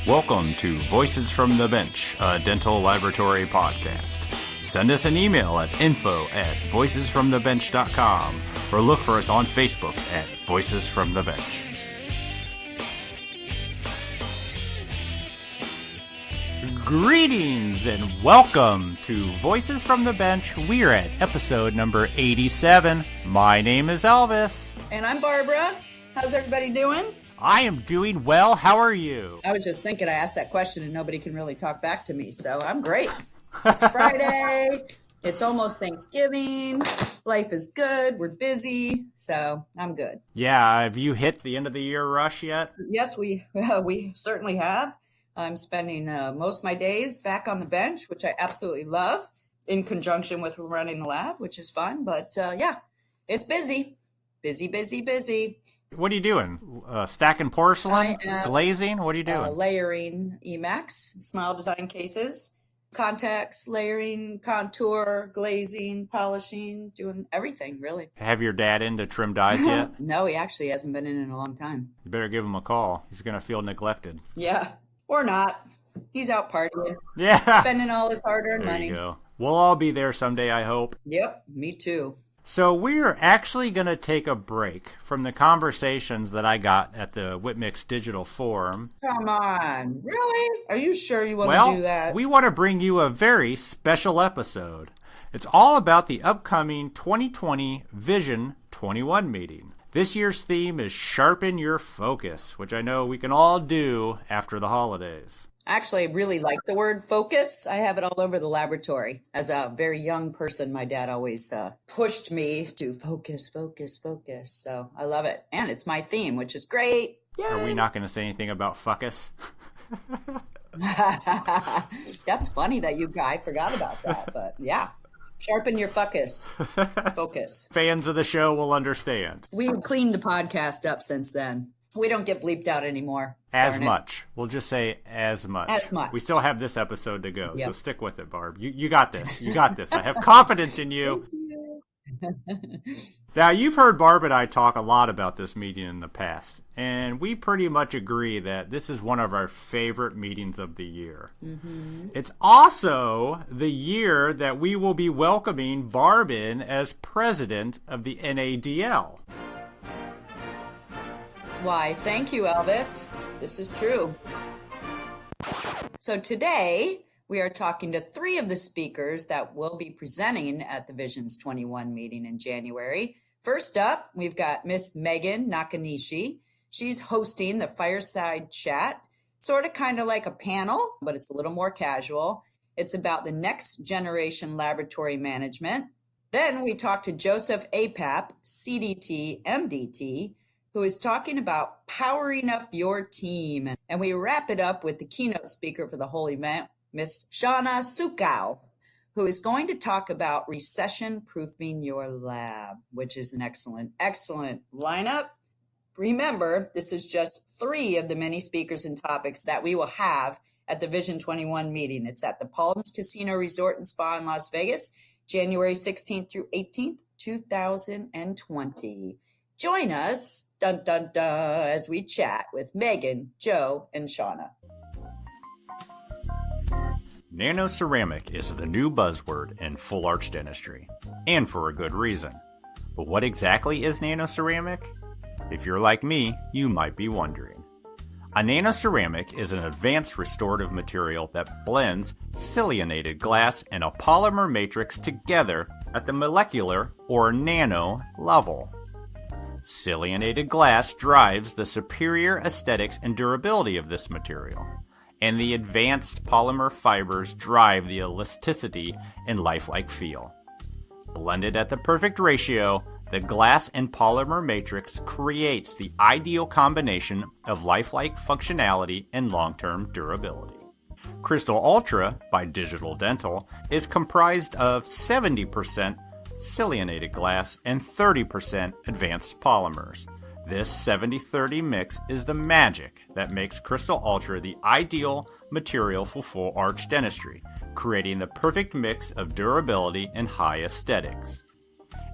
Welcome to Voices from the Bench, a dental laboratory podcast. Send us an email at info@voicesfromthebench.com or look for us on Facebook at Voices from the Bench. Greetings and welcome to Voices from the Bench. We're at episode number 87. My name is Elvis. And I'm Barbara. How's everybody doing? I am doing well. How are you? I was just thinking I asked that question and nobody can really talk back to me, so I'm great. It's Friday. It's almost Thanksgiving. Life is good. We're busy, so I'm good. Yeah, have you hit the end of the year rush yet? Yes, we certainly have. I'm spending most of my days back on the bench, which I absolutely love, in conjunction with running the lab, which is fun. But yeah, it's busy. Busy. What are you doing? Stacking porcelain? Glazing? What are you doing? Layering Emacs, smile design cases, contacts, layering, contour, glazing, polishing, doing everything, really. Have your dad into trim dyes yet? No, he actually hasn't been in a long time. You better give him a call. He's going to feel neglected. Yeah, or not. He's out partying. Yeah. Spending all his hard-earned money. There you go. We'll all be there someday, I hope. Yep, me too. So we're actually going to take a break from the conversations that I got at the Whitmix Digital Forum. Come on. Really? Are you sure you want to do that? Well, we want to bring you a very special episode. It's all about the upcoming 2020 Vision 21 meeting. This year's theme is Sharpen Your Focus, which I know we can all do after the holidays. Actually, I really like the word focus. I have it all over the laboratory. As a very young person, my dad always pushed me to focus. So I love it. And it's my theme, which is great. Yay! Are we not going to say anything about fuckus? That's funny that I forgot about that. But yeah, sharpen your focus. Fans of the show will understand. We've cleaned the podcast up since then. We don't get bleeped out anymore. As much. We'll just say as much. As much. We still have this episode to go, yep. So stick with it, Barb. You got this. I have confidence in you. Now, you've heard Barb and I talk a lot about this meeting in the past, and we pretty much agree that this is one of our favorite meetings of the year. Mm-hmm. It's also the year that we will be welcoming Barb in as president of the NADL. Why, thank you, Elvis. This is true. So today, we are talking to three of the speakers that will be presenting at the Visions 21 meeting in January. First up, we've got Miss Megan Nakanishi. She's hosting the Fireside Chat, sort of kind of like a panel, but it's a little more casual. It's about the next generation laboratory management. Then we talked to Joseph Apap CDT, MDT, who is talking about powering up your team. And we wrap it up with the keynote speaker for the whole event, Miss Shawna Suckow, who is going to talk about recession-proofing your lab, which is an excellent lineup. Remember, this is just three of the many speakers and topics that we will have at the Vision 21 meeting. It's at the Palms Casino Resort and Spa in Las Vegas, January 16th through 18th, 2020. Join us, dun dun dun, as we chat with Megan, Joe, and Shawna. Nanoceramic is the new buzzword in full arch dentistry, and for a good reason. But what exactly is nanoceramic? If you're like me, you might be wondering. A nanoceramic is an advanced restorative material that blends silionated glass and a polymer matrix together at the molecular or nano level. Silionated glass drives the superior aesthetics and durability of this material, and the advanced polymer fibers drive the elasticity and lifelike feel. Blended at the perfect ratio, the glass and polymer matrix creates the ideal combination of lifelike functionality and long-term durability. Crystal Ultra by Digital Dental is comprised of 70% silionated glass and 30% advanced polymers. This 70-30 mix is the magic that makes Crystal Ultra the ideal material for full arch dentistry, creating the perfect mix of durability and high aesthetics.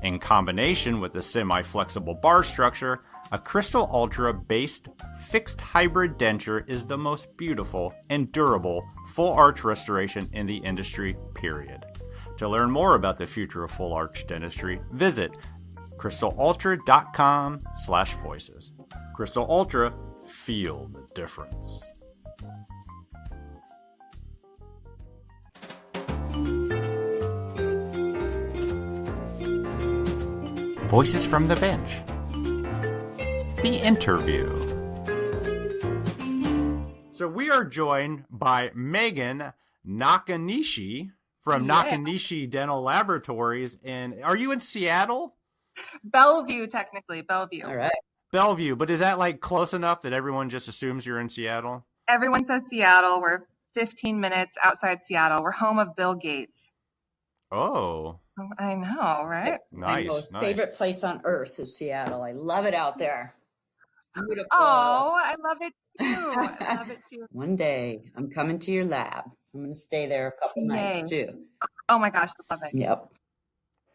In combination with the semi-flexible bar structure, A Crystal Ultra-based fixed hybrid denture is the most beautiful and durable full arch restoration in the industry, period. To learn more about the future of full arch dentistry, visit crystalultra.com/voices. Crystal Ultra, feel the difference. Voices from the bench. The interview. So we are joined by Megan Nakanishi from Nakanishi Dental Laboratories. And are you in Seattle? Bellevue, technically. Bellevue. All right. Bellevue, but is that like close enough that everyone just assumes you're in Seattle? Everyone says Seattle. We're 15 minutes outside Seattle. We're home of Bill Gates. Oh. I know, right? My most favorite place on earth is Seattle. I love it out there. Beautiful. Oh, I love it too. I love it too. One day I'm coming to your lab. I'm going to stay there a couple nights too. Oh my gosh, I love it. Yep.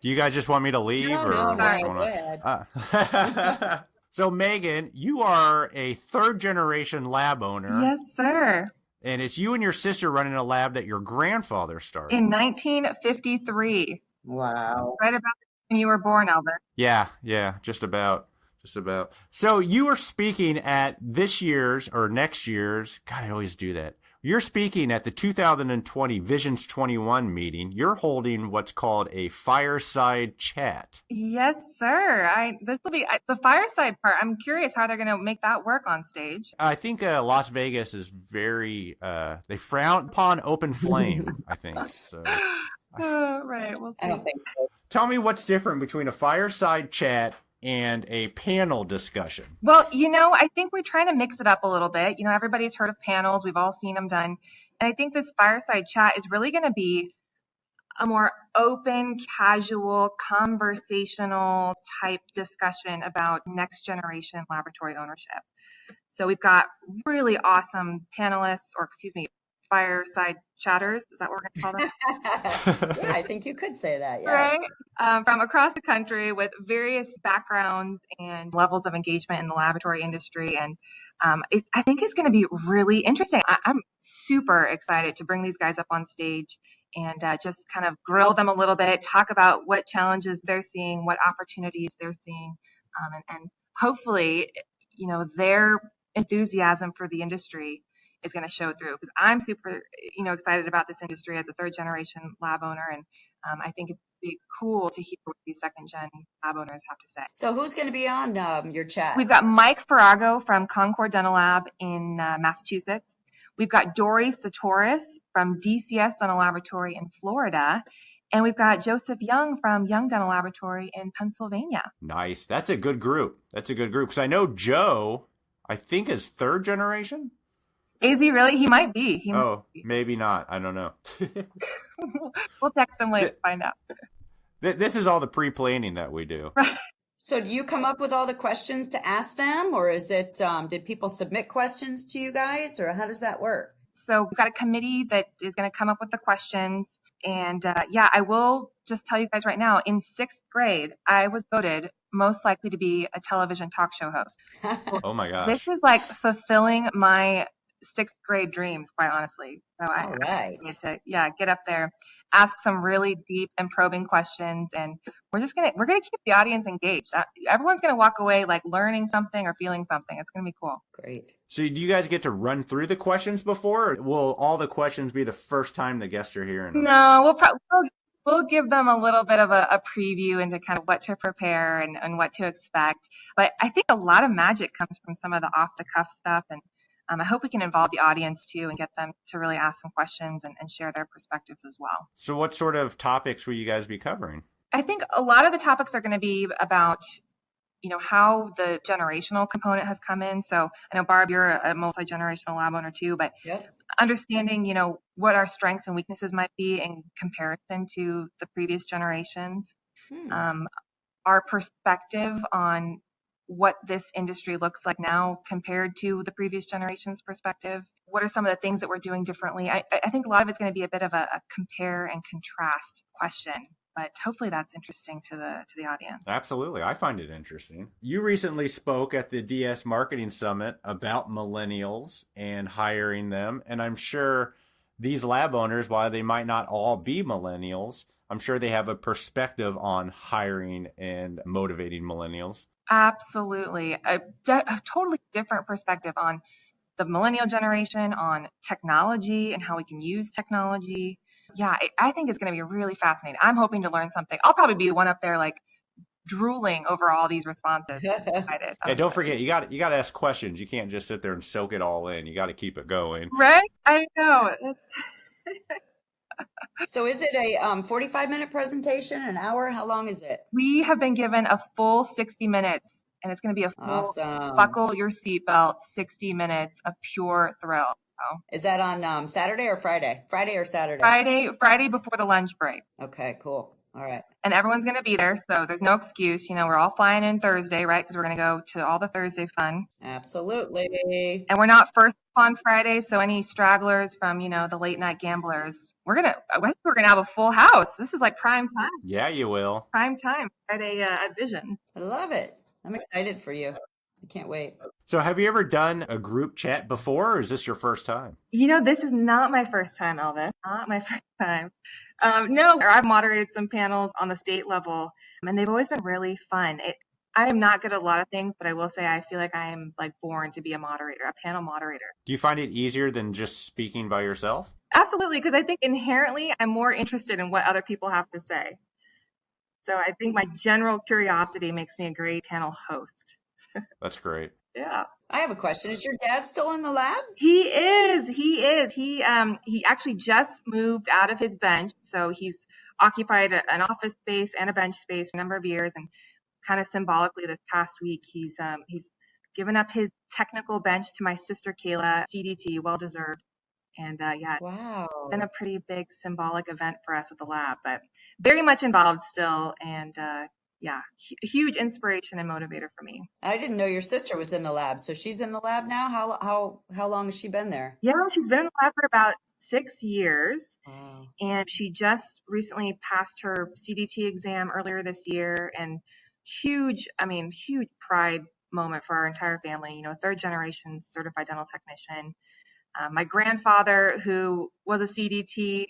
Do you guys just want me to leave? No, go ahead. So Megan, you are a third generation lab owner. Yes, sir. And it's you and your sister running a lab that your grandfather started. In 1953. Wow. Right about when you were born, Albert. Yeah, just about. So you are speaking at this year's or next year's, God, I always do that. You're speaking at the 2020 Visions 21 meeting. You're holding what's called a Fireside Chat. Yes, sir. This will be the fireside part. I'm curious how they're going to make that work on stage. I think Las Vegas is very, they frown upon open flame, I think. So. Right, we'll see. I don't think so. Tell me what's different between a fireside chat and a panel discussion. Well, I think we're trying to mix it up a little bit. Everybody's heard of panels. We've all seen them done. And I think this fireside chat is really going to be a more open, casual, conversational type discussion about next generation laboratory ownership. So we've got really awesome panelists, fireside chatters. Is that what we're going to call them? Yeah, I think you could say that, yes. Right? From across the country with various backgrounds and levels of engagement in the laboratory industry. And I think it's going to be really interesting. I'm super excited to bring these guys up on stage and just kind of grill them a little bit, talk about what challenges they're seeing, what opportunities they're seeing, and hopefully, their enthusiasm for the industry is going to show through, because I'm super, excited about this industry as a third generation lab owner. And I think it's be cool to hear what these second gen lab owners have to say. So who's going to be on your chat? We've got Mike Farrago from Concord Dental Lab in Massachusetts. We've got Dory Satoris from DCS Dental Laboratory in Florida. And we've got Joseph Young from Young Dental Laboratory in Pennsylvania. Nice. That's a good group. Because I know Joe, I think, is third generation. Is he really? He might be. Maybe not. I don't know. We'll text him later to find out. This is all the pre-planning that we do. So do you come up with all the questions to ask them, or is it, did people submit questions to you guys, or how does that work? So we've got a committee that is going to come up with the questions. And I will just tell you guys right now, in 6th grade, I was voted most likely to be a television talk show host. Oh my gosh. This is like fulfilling my 6th grade dreams, quite honestly. So I need to get up there, ask some really deep and probing questions, and we're gonna keep the audience engaged. Everyone's gonna walk away like learning something or feeling something. It's gonna be cool. Great. So do you guys get to run through the questions before, or will all the questions be the first time the guests are hearing them? No, we'll give them a little bit of a preview into kind of what to prepare and what to expect. But I think a lot of magic comes from some of the off the cuff stuff, and I hope we can involve the audience too and get them to really ask some questions and share their perspectives as well. So what sort of topics will you guys be covering? I think a lot of the topics are going to be about, how the generational component has come in. So I know, Barb, you're a multi-generational lab owner too, but understanding, what our strengths and weaknesses might be in comparison to the previous generations, our perspective on what this industry looks like now compared to the previous generation's perspective. What are some of the things that we're doing differently? I think a lot of it's going to be a bit of a compare and contrast question but hopefully that's interesting to the audience. Absolutely. I find it interesting. You recently spoke at the DS Marketing Summit about millennials and hiring them. And I'm sure these lab owners, while they might not all be millennials, I'm sure they have a perspective on hiring and motivating millennials. Absolutely. A totally different perspective on the millennial generation, on technology and how we can use technology. Yeah, I think it's going to be really fascinating. I'm hoping to learn something. I'll probably be the one up there like drooling over all these responses. Yeah, don't forget, you got to ask questions. You can't just sit there and soak it all in. You got to keep it going. Right? I know. So is it a 45-minute presentation, an hour? How long is it? We have been given a full 60 minutes, and it's going to be a full Awesome. buckle your seatbelt, 60 minutes of pure thrill. So, is that on Saturday or Friday? Friday or Saturday? Friday before the lunch break. Okay, cool. All right. And everyone's going to be there, so there's no excuse. You know, we're all flying in Thursday, right? Because we're going to go to all the Thursday fun. Absolutely. And we're not first on Friday, so any stragglers from, you know, the late night gamblers, I think we're gonna have a full house. This is like prime time. Yeah, you will. Prime time at Vision. I love it. I'm excited for you. I can't wait. So have you ever done a group chat before, or is this your first time? You know, this is not my first time, Elvis. Not my first time. No, I've moderated some panels on the state level, and they've always been really fun. I am not good at a lot of things, but I will say I feel like I am like born to be a moderator, a panel moderator. Do you find it easier than just speaking by yourself? Absolutely, because I think inherently I'm more interested in what other people have to say. So I think my general curiosity makes me a great panel host. That's great. Yeah. I have a question. Is your dad still in the lab? He is. He actually just moved out of his bench. So he's occupied an office space and a bench space for a number of years. And kind of symbolically this past week, he's given up his technical bench to my sister Kayla, CDT, well deserved. And yeah, wow, it's been a pretty big symbolic event for us at the lab, but very much involved still. And yeah, huge inspiration and motivator for me. I didn't know your sister was in the lab. So she's in the lab now. How long has she been there? Yeah, she's been in the lab for about 6 years. Wow. And she just recently passed her CDT exam earlier this year, and huge pride moment for our entire family. You know, 3rd generation certified dental technician. My grandfather, who was a CDT,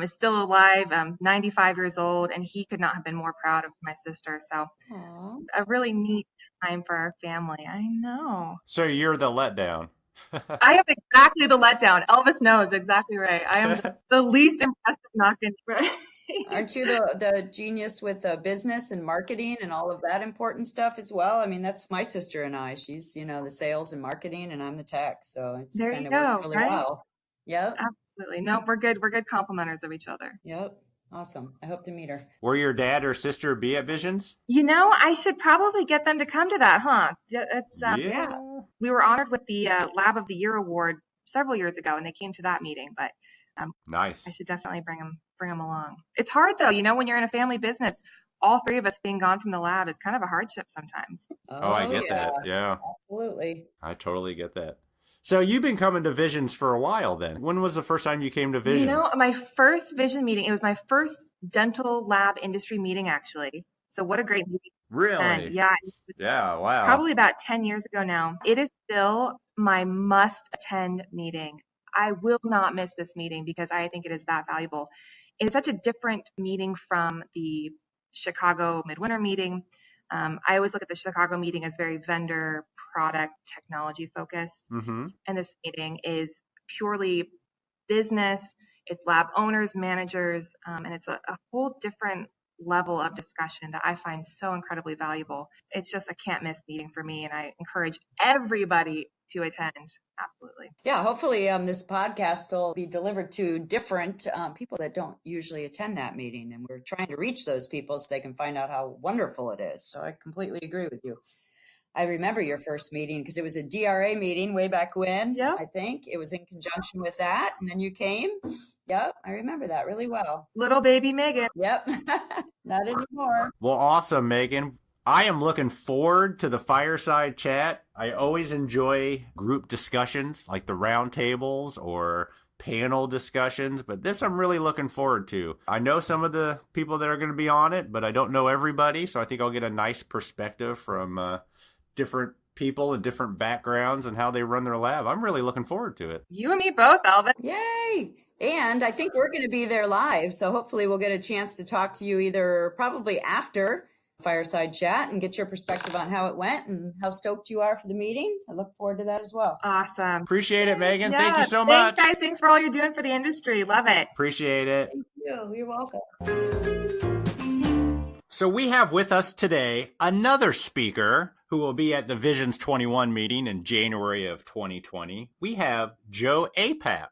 is still alive, 95 years old, and he could not have been more proud of my sister. So Aww. a really neat time for our family. I know. So you're the letdown. I am exactly the letdown. Elvis knows exactly right. I am the least impressive knock-in. Aren't you the genius with business and marketing and all of that important stuff as well? I mean, that's my sister and I. She's, you know, the sales and marketing, and I'm the tech. So it's kind of worked really well. Yep. Absolutely. No, we're good. We're good complementers of each other. Yep. Awesome. I hope to meet her. Will your dad or sister be at Visions? You know, I should probably get them to come to that, huh? It's, yeah. We were honored with the Lab of the Year award several years ago, and they came to that meeting. But nice. I should definitely bring them along. It's hard though, you know, when you're in a family business, all 3 of us being gone from the lab is kind of a hardship sometimes. Oh, I get that. Yeah. Absolutely. I totally get that. So you've been coming to Visions for a while then. When was the first time you came to Visions? You know, my first Vision meeting, it was my first dental lab industry meeting, actually. So what a great meeting. Really? And yeah. Yeah, wow. Probably about 10 years ago now. It is still my must-attend meeting. I will not miss this meeting because I think it is that valuable. It's such a different meeting from the Chicago Midwinter meeting. I always look at the Chicago meeting as very vendor, product, technology focused. Mm-hmm. And this meeting is purely business. It's lab owners, managers, and it's a whole different level of discussion that I find so incredibly valuable. It's just a can't miss meeting for me, and I encourage everybody to attend. Absolutely. Yeah, hopefully this podcast will be delivered to different people that don't usually attend that meeting. And we're trying to reach those people so they can find out how wonderful it is. So I completely agree with you. I remember your first meeting because it was a DRA meeting way back when. Yep. I think it was in conjunction with that. And then you came. Yep. I remember that really well. Little baby Megan. Yep. Not anymore. Well, awesome, Megan. I am looking forward to the Fireside Chat. I always enjoy group discussions like the round tables or panel discussions, but this I'm really looking forward to. I know some of the people that are going to be on it, but I don't know everybody, so I think I'll get a nice perspective from different people and different backgrounds and how they run their lab. I'm really looking forward to it. You and me both, Elvis. Yay! And I think we're going to be there live, so hopefully we'll get a chance to talk to you either probably after Fireside Chat and get your perspective on how it went and how stoked you are for the meeting. I look forward to that as well. Awesome. Appreciate it, Megan. Yeah, Thank you so much. Thanks, guys. Thanks for all you're doing for the industry. Love it. Appreciate it. Thank you. You're welcome. So we have with us today another speaker who will be at the Visions 21 meeting in January of 2020. We have Joe Apap.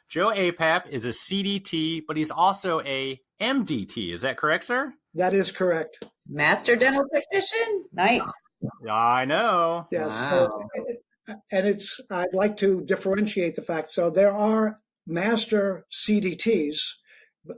Joe Apap is a CDT, but he's also a MDT. Is that correct, sir? That is correct. Master dental technician? Nice. I know. Yes. Wow. And I'd like to differentiate the fact. So there are master CDTs.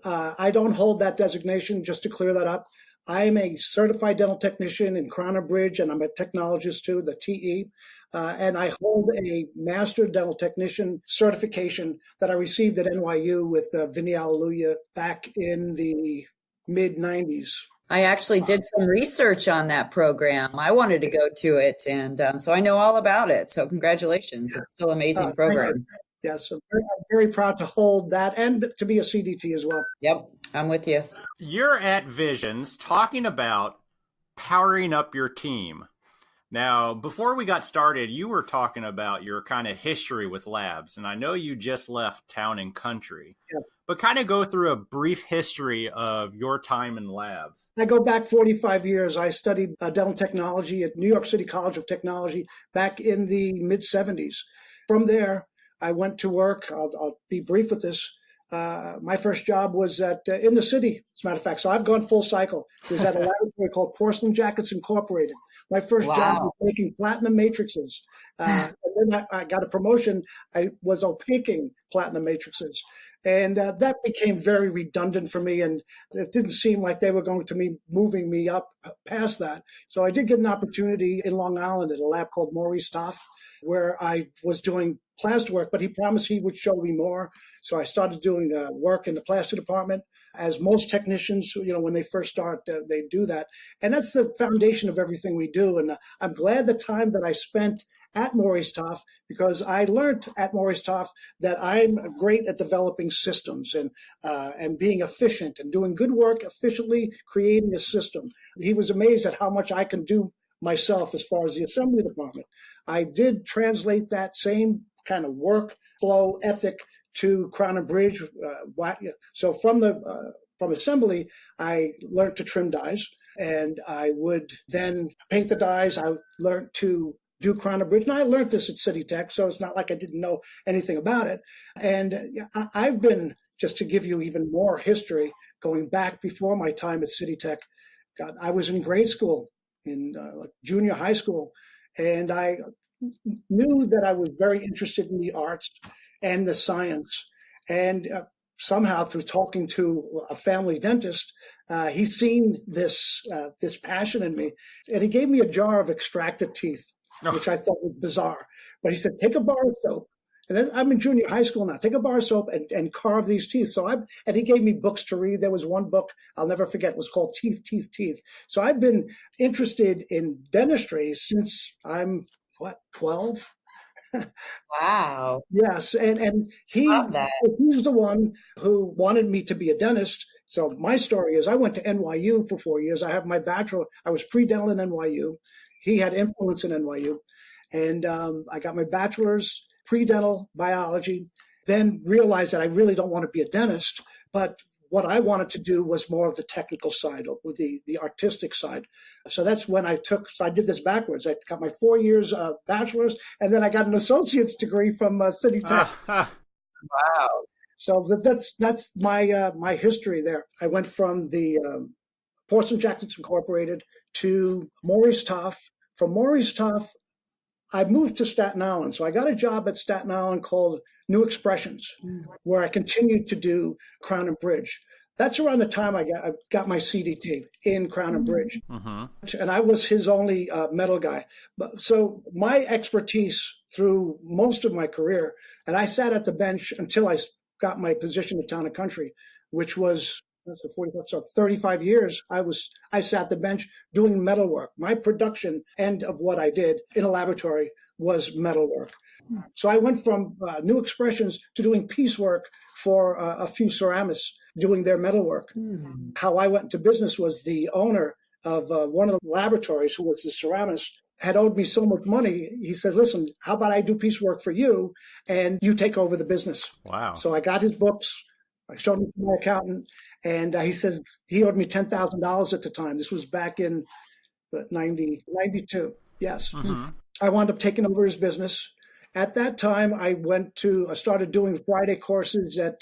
I don't hold that designation, just to clear that up. I'm a certified dental technician in Crown and Bridge, and I'm a technologist too, the TE. And I hold a master dental technician certification that I received at NYU with Vinny Alleluia back in the mid-90s. I actually did some research on that program. I wanted to go to it, and so I know all about it. So congratulations. It's still an amazing program. Yes, I'm very proud to hold that and to be a CDT as well. Yep, I'm with you. You're at Visions talking about powering up your team. Now, before we got started, you were talking about your kind of history with labs, and I know you just left Town and Country, but kind of go through a brief history of your time in labs. I go back 45 years. I studied dental technology at New York City College of Technology back in the mid-'70s. From there, I went to work. I'll be brief with this. My first job was in the city, as a matter of fact. So I've gone full cycle. It was at a laboratory called Porcelain Jackets Incorporated. My first job was making platinum matrices. And then I got a promotion. I was opaquing platinum matrices. And that became very redundant for me. And it didn't seem like they were going to be moving me up past that. So I did get an opportunity in Long Island at a lab called Maurice Toff, where I was doing plaster work, but he promised he would show me more. So I started doing work in the plaster department. As most technicians, when they first start, they do that. And that's the foundation of everything we do. And I'm glad the time that I spent at Maurice Toff, because I learned at Maurice Toff that I'm great at developing systems and being efficient and doing good work efficiently, creating a system. He was amazed at how much I can do myself as far as the assembly department. I did translate that same kind of workflow ethic to Crown and Bridge. So from assembly, I learned to trim dies, and I would then paint the dies. I learned to do Crown and Bridge, and I learned this at City Tech, so it's not like I didn't know anything about it. And I've been, just to give you even more history, going back before my time at City Tech. God, I was in grade school, in junior high school, and I knew that I was very interested in the arts and the science. And somehow, through talking to a family dentist, he's seen this passion in me, and he gave me a jar of extracted teeth, which I thought was bizarre. But he said, take a bar of soap. And then, I'm in junior high school now. Take a bar of soap and carve these teeth. And he gave me books to read. There was one book I'll never forget. It was called Teeth, Teeth, Teeth. So I've been interested in dentistry since I'm 12. Wow. Yes, and he's the one who wanted me to be a dentist. So my story is I went to NYU for 4 years. I have my bachelor. I was pre-dental in NYU. He had influence in NYU. And I got my bachelor's pre-dental biology, then realized that I really don't want to be a dentist, but what I wanted to do was more of the technical side, with the artistic side. So that's when I did this backwards. I got my 4 years bachelor's, and then I got an associate's degree from City Tech. Wow. So that's my history there. I went from the Porcelain Jackets Incorporated to Maurice Toff. From Maurice Toff, I moved to Staten Island. So I got a job at Staten Island called New Expressions, where I continued to do Crown and Bridge. That's around the time I got my CDT in Crown and Bridge. Mm-hmm. And I was his only metal guy. So my expertise through most of my career, and I sat at the bench until I got my position at Town and Country, which was 35 years. I sat the bench doing metal work. My production end of what I did in a laboratory was metal work. So I went from New Expressions to doing piecework for a few ceramists doing their metalwork. How I went into business was the owner of one of the laboratories, who was the ceramist, had owed me so much money. He said, listen, how about I do piecework for you and you take over the business? Wow. So I got his books. I showed him to my accountant, and he says he owed me $10,000 at the time. This was back in 92. Yes. Mm-hmm. I wound up taking over his business. At that time, I started doing Friday courses at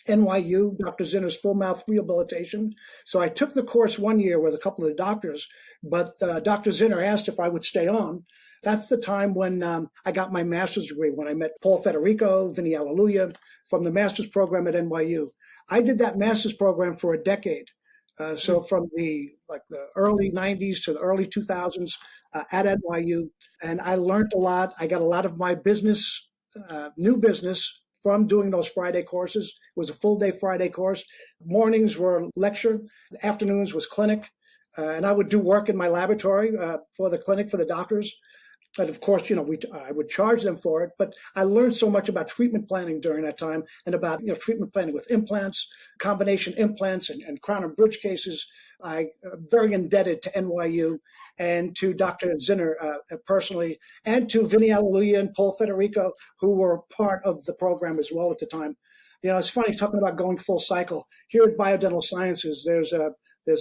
NYU, Dr. Zinner's full mouth rehabilitation. So I took the course 1 year with a couple of doctors, but Dr. Zinner asked if I would stay on. That's the time when I got my master's degree, when I met Paul Federico, Vinny Alleluia, from the master's program at NYU. I did that master's program for a decade. So from the early 90s to the early 2000s at NYU, and I learned a lot. I got a lot of my business, new business, from doing those Friday courses. It was a full day Friday course. Mornings were lecture, afternoons was clinic, and I would do work in my laboratory for the clinic for the doctors. And of course, I would charge them for it, but I learned so much about treatment planning during that time, and about treatment planning with implants, combination implants, and crown and bridge cases. I'm very indebted to NYU and to Dr. Zinner personally, and to Vinny Alleluia and Paul Federico, who were part of the program as well at the time. It's funny talking about going full cycle. Here at Biodental Sciences, there's a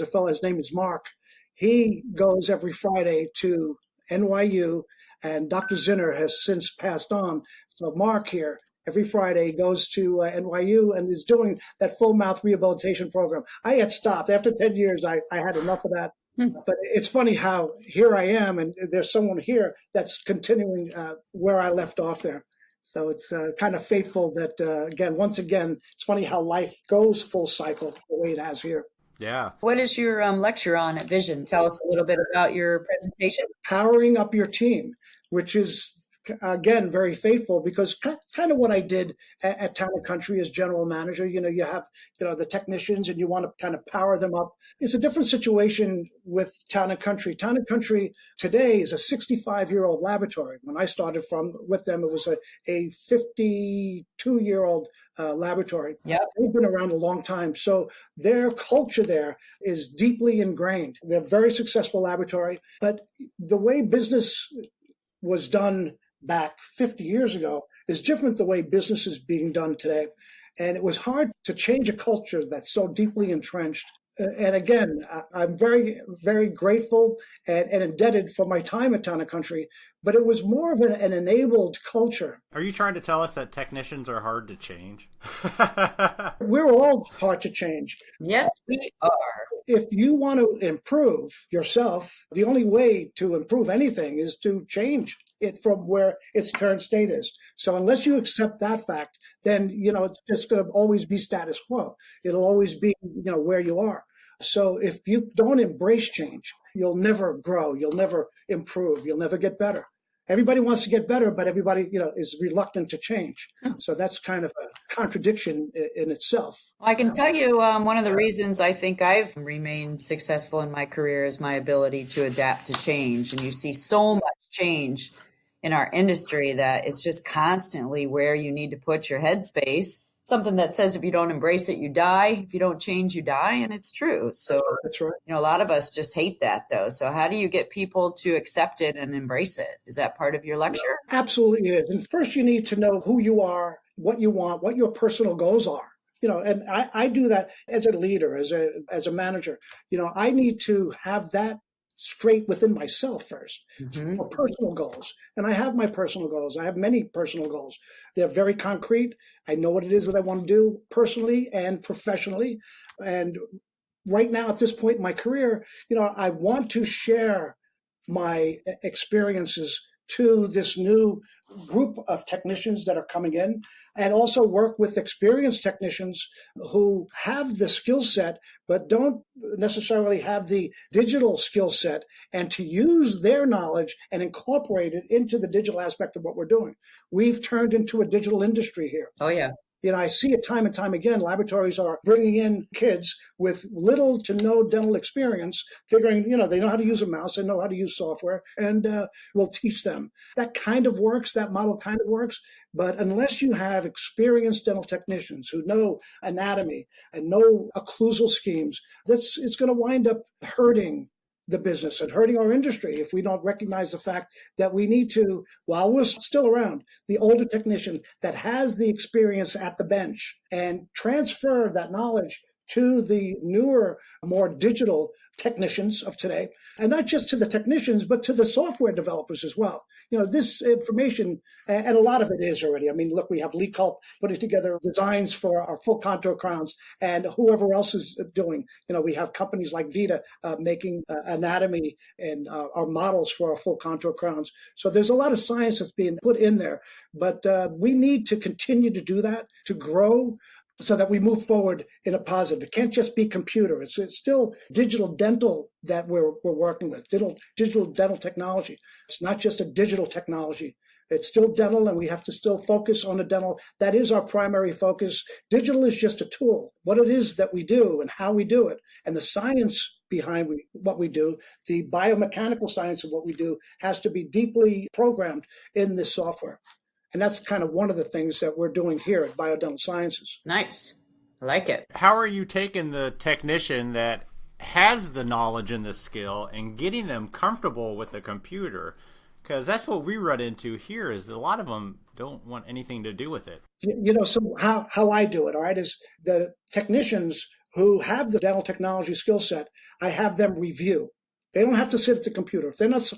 fellow, his name is Mark. He goes every Friday to NYU, and Dr. Zinner has since passed on. So Mark here, every Friday, goes to NYU and is doing that full mouth rehabilitation program. I had stopped. After 10 years, I had enough of that. But it's funny how here I am, and there's someone here that's continuing where I left off there. So it's kind of fateful that, once again, it's funny how life goes full cycle the way it has here. Yeah. What is your lecture on at Vision? Tell us a little bit about your presentation. Powering up your team, which is, again, very faithful, because it's kind of what I did at Town and Country as general manager. You have, the technicians, and you want to kind of power them up. It's a different situation with Town and Country. Town and Country today is a 65-year-old laboratory. When I started with them, it was a 52-year-old laboratory. Yep. They've been around a long time. So their culture there is deeply ingrained. They're a very successful laboratory, but the way business was done back 50 years ago is different the way business is being done today. And it was hard to change a culture that's so deeply entrenched. And again, I'm very, very grateful and indebted for my time at Town and Country, but it was more of an enabled culture. Are you trying to tell us that technicians are hard to change? We're all hard to change. Yes, we are. If you want to improve yourself, the only way to improve anything is to change it from where its current state is. So unless you accept that fact, then, it's just going to always be status quo. It'll always be, where you are. So if you don't embrace change, you'll never grow. You'll never improve. You'll never get better. Everybody wants to get better, but everybody, is reluctant to change. So that's kind of a contradiction in itself. Well, I can tell you one of the reasons I think I've remained successful in my career is my ability to adapt to change. And you see so much change in our industry that it's just constantly where you need to put your headspace. Something that says if you don't embrace it, you die. If you don't change, you die. And it's true. So that's right. A lot of us just hate that, though. So how do you get people to accept it and embrace it? Is that part of your lecture? Absolutely is. And first you need to know who you are, what you want, what your personal goals are. And I do that as a leader, as a manager. I need to have that straight within myself first for personal goals. And I have my personal goals. I have many personal goals. They're very concrete. I know what it is that I want to do personally and professionally. And right now, at this point in my career, I want to share my experiences to this new group of technicians that are coming in, and also work with experienced technicians who have the skill set, but don't necessarily have the digital skill set, and to use their knowledge and incorporate it into the digital aspect of what we're doing. We've turned into a digital industry here. Oh, yeah. I see it time and time again. Laboratories are bringing in kids with little to no dental experience, figuring, they know how to use a mouse, they know how to use software, and we'll teach them. That kind of works, that model kind of works. But unless you have experienced dental technicians who know anatomy and know occlusal schemes, it's going to wind up hurting the business and hurting our industry if we don't recognize the fact that we need to, while we're still around, the older technician that has the experience at the bench and transfer that knowledge to the newer, more digital technicians of today, and not just to the technicians, but to the software developers as well. This information, and a lot of it is already. I mean, look, we have Lee Culp putting together designs for our full contour crowns, and whoever else is doing. We have companies like Vita making anatomy and our models for our full contour crowns. So there's a lot of science that's being put in there, but we need to continue to do that, to grow, so that we move forward in a positive. It can't just be computer. It's still digital dental that we're working with, digital dental technology. It's not just a digital technology. It's still dental, and we have to still focus on the dental. That is our primary focus. Digital is just a tool. What it is that we do and how we do it, and the science behind what we do, the biomechanical science of what we do, has to be deeply programmed in this software. And that's kind of one of the things that we're doing here at Biodental Sciences. Nice. I like it. How are you taking the technician that has the knowledge and the skill and getting them comfortable with the computer? Because that's what we run into here, is a lot of them don't want anything to do with it. So how I do it, all right, is the technicians who have the dental technology skill set, I have them review. They don't have to sit at the computer. If they're not,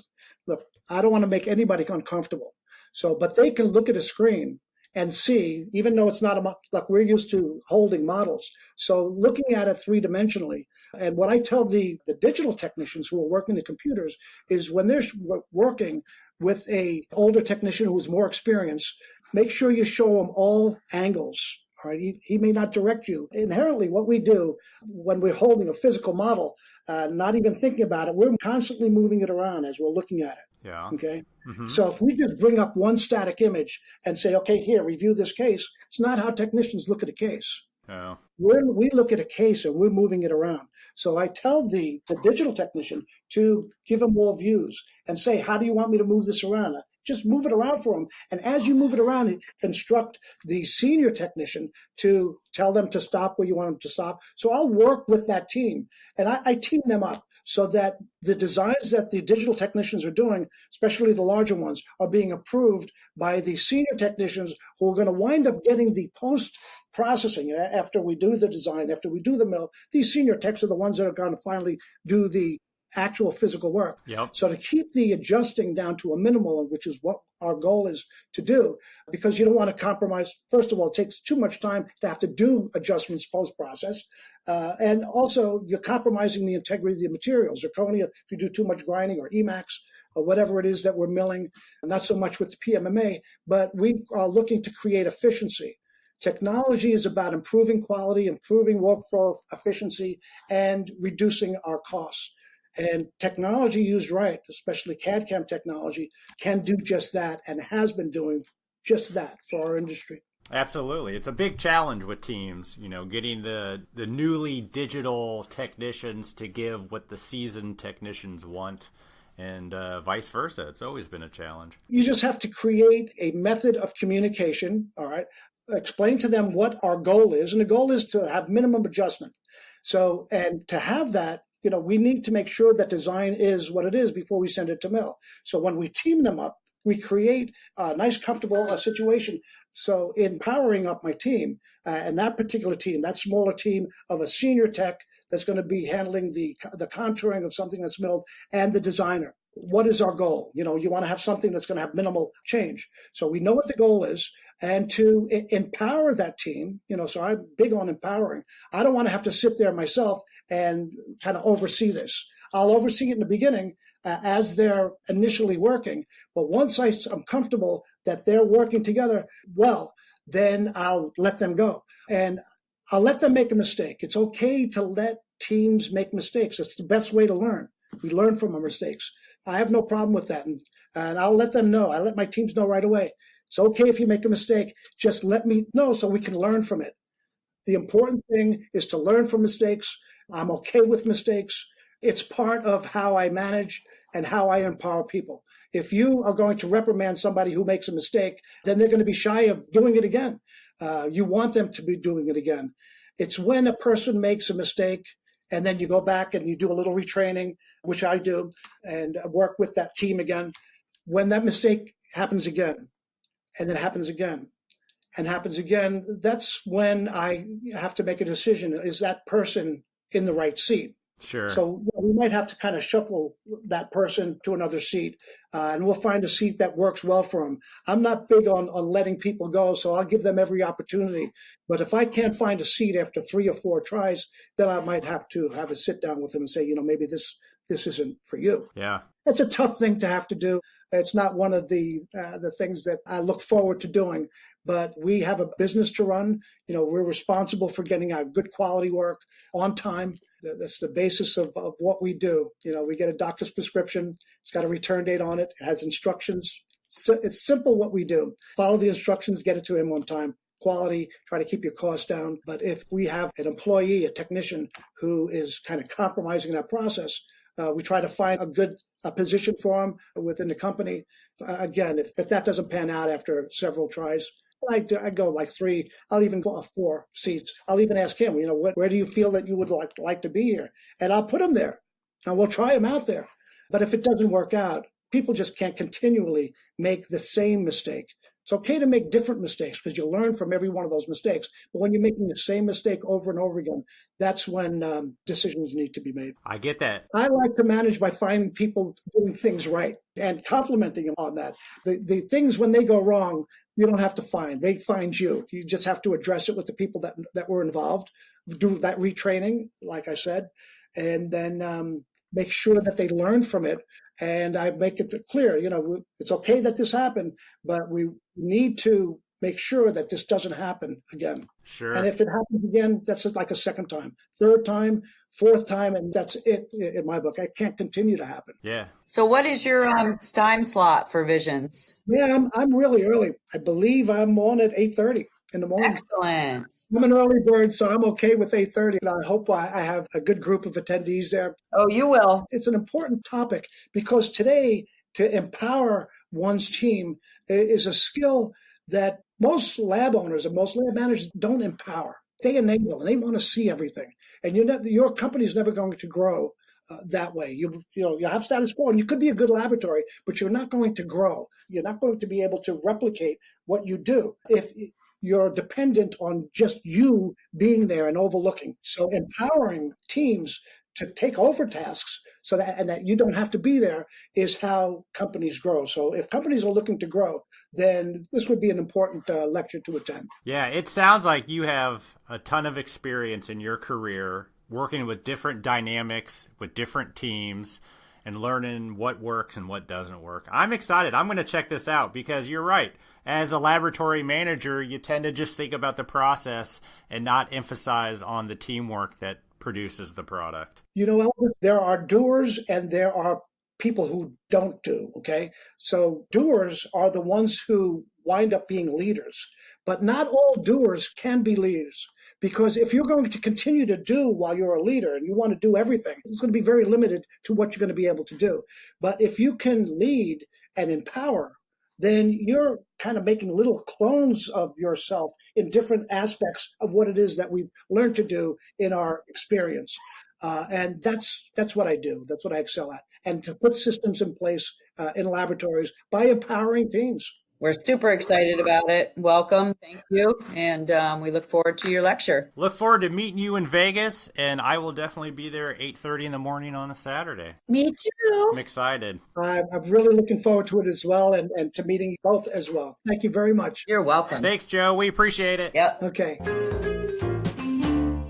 look, I don't want to make anybody uncomfortable. But they can look at a screen and see, even though it's not like we're used to holding models. So looking at it three-dimensionally. And what I tell the digital technicians who are working the computers is when they're working with a older technician who is more experienced, make sure you show them all angles. All right, he may not direct you. Inherently, what we do when we're holding a physical model, not even thinking about it, we're constantly moving it around as we're looking at it. Yeah. Okay. Mm-hmm. So if we just bring up one static image and say, okay, here, review this case, it's not how technicians look at a case. Yeah. We look at a case and we're moving it around. So I tell the digital technician to give them all views and say, how do you want me to move this around? Just move it around for them. And as you move it around, instruct the senior technician to tell them to stop where you want them to stop. So I'll work with that team, and I team them up so that the designs that the digital technicians are doing, especially the larger ones, are being approved by the senior technicians who are going to wind up getting the post-processing after we do the design, after we do the mill. These senior techs are the ones that are going to finally do the actual physical work. Yep. So to keep the adjusting down to a minimal, which is what our goal is to do, because you don't want to compromise. First of all, it takes too much time to have to do adjustments post-process. And also, you're compromising the integrity of the materials. Zirconia, if you do too much grinding, or Emax, or whatever it is that we're milling, and not so much with the PMMA, but we are looking to create efficiency. Technology is about improving quality, improving workflow efficiency, and reducing our costs. And technology used right, especially CAD/CAM technology, can do just that and has been doing just that for our industry. Absolutely. It's a big challenge with teams, getting the newly digital technicians to give what the seasoned technicians want, and vice versa. It's always been a challenge. You just have to create a method of communication, all right? Explain to them what our goal is, and the goal is to have minimum adjustment. So, and to have that, we need to make sure that design is what it is before we send it to mill. So when we team them up, we create a nice, comfortable situation. So in powering up my team, and that particular team, that smaller team of a senior tech that's going to be handling the contouring of something that's milled, and the designer. What is our goal? You want to have something that's going to have minimal change. So we know what the goal is, and to empower that team, so I'm big on empowering. I don't want to have to sit there myself and kind of oversee this. I'll oversee it in the beginning as they're initially working. But once I'm comfortable that they're working together well, then I'll let them go. And I'll let them make a mistake. It's okay to let teams make mistakes. It's the best way to learn. We learn from our mistakes. I have no problem with that. And I'll let them know. I let my teams know right away. It's okay if you make a mistake. Just let me know so we can learn from it. The important thing is to learn from mistakes. I'm okay with mistakes. It's part of how I manage and how I empower people. If you are going to reprimand somebody who makes a mistake, then they're going to be shy of doing it again. You want them to be doing it again. It's when a person makes a mistake and then you go back and you do a little retraining, which I do, and work with that team again. When that mistake happens again, and then happens again, and happens again, that's when I have to make a decision. Is that person in the right seat? Sure. So we might have to kind of shuffle that person to another seat, and we'll find a seat that works well for them. I'm not big on letting people go, so I'll give them every opportunity. But if I can't find a seat after 3 or 4 tries, then I might have to have a sit down with them and say, maybe this isn't for you. Yeah. It's a tough thing to have to do. It's not one of the things that I look forward to doing, but we have a business to run. We're responsible for getting out good quality work on time. That's the basis of what we do. We get a doctor's prescription. It's got a return date on it. It has instructions. So it's simple what we do. Follow the instructions, get it to him on time. Quality, try to keep your costs down. But if we have an employee, a technician who is kind of compromising that process, we try to find a good position for him within the company. Again, if that doesn't pan out after several tries, I go like 3. I'll even go 4 seats. I'll even ask him, where do you feel that you would like to be here? And I'll put him there, and we'll try him out there. But if it doesn't work out, people just can't continually make the same mistake. It's okay to make different mistakes because you learn from every one of those mistakes. But when you're making the same mistake over and over again, that's when decisions need to be made. I get that. I like to manage by finding people doing things right and complimenting them on that. The things when they go wrong, you don't have to find. They find you. You just have to address it with the people that were involved, do that retraining, like I said, and then make sure that they learn from it. And I make it clear, it's okay that this happened, but we need to make sure that this doesn't happen again. Sure. And if it happens again, that's like a second time, third time, fourth time, and that's it in my book. It can't continue to happen. Yeah. So what is your time slot for Visions? Yeah, I'm really early. I believe I'm on at 8:30 in the morning. Excellent. I'm an early bird, so I'm okay with 8:30. And I hope I have a good group of attendees there. Oh, you will. It's an important topic because today, to empower one's team is a skill that most lab owners and most lab managers don't empower. They enable and they want to see everything. And your company is never going to grow that way. You have status quo, and you could be a good laboratory, but you're not going to grow. You're not going to be able to replicate what you do if you're dependent on just you being there and overlooking. So empowering teams to take over tasks so that you don't have to be there is how companies grow. So if companies are looking to grow, then this would be an important lecture to attend. Yeah, it sounds like you have a ton of experience in your career working with different dynamics, with different teams, and learning what works and what doesn't work. I'm excited. I'm going to check this out because you're right. As a laboratory manager, you tend to just think about the process and not emphasize on the teamwork that produces the product. Elvis, there are doers and there are people who don't do, okay? So doers are the ones who wind up being leaders, but not all doers can be leaders, because if you're going to continue to do while you're a leader and you want to do everything, it's going to be very limited to what you're going to be able to do. But if you can lead and empower, then you're kind of making little clones of yourself in different aspects of what it is that we've learned to do in our experience. And that's what I do. That's what I excel at. And to put systems in place in laboratories by empowering teams. We're super excited about it. Welcome. Thank you. And we look forward to your lecture. Look forward to meeting you in Vegas, and I will definitely be there at 8:30 in the morning on a Saturday. Me too. I'm excited. I'm really looking forward to it as well, and to meeting you both as well. Thank you very much. You're welcome. Thanks, Joe. We appreciate it. Yep. Okay.